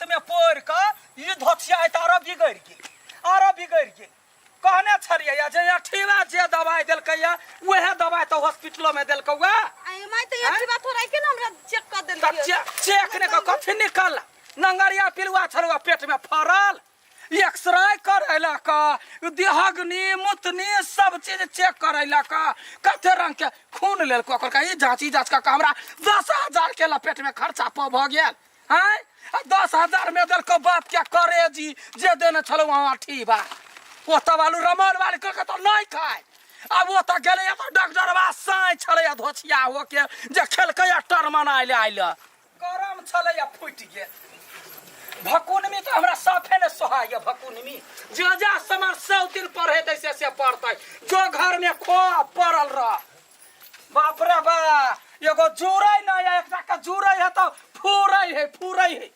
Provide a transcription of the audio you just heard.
हाथ में पोर का ये धोतिया है तारा बिगड़ गेल कहने छलिए जे अठीवा जे दवाई देलकै या वह दवाई तो हॉस्पिटलो में देलकै वा आई मैं तो ये बात हो रहा है कि ना हमरा चेक कर देलिए चेक ने कथि निकल नंगरिया पिलुआ छलवा पेट में फरल एक्सरे करैला का देहगनी मुतनी सब चीज चेक करैला का कते रंग के खून लेल को का ई जांच का हमरा 10,000 के पेट में खर्चा भ गेल हैं 10,000 में देलको बाप क्या करे जी जे देने छलो वहां ठीबा ओ तबालू रमन वाली के तो नहीं खाए अब वो तो गेले तो डॉक्टर बा साई छले धोछिया हो के जे खेलकै टर्मन आइले गरम छले फुट गेल भकुनमी तो हमरा साफे ने सोहाय भकुनमी जो जा समर 100 दिन पढ़े दैसे से पढ़तै जो घर में खो पड़ल रह बाप रे बा एगो जुरै नहीं एकटा का जुरै है तो फुरै है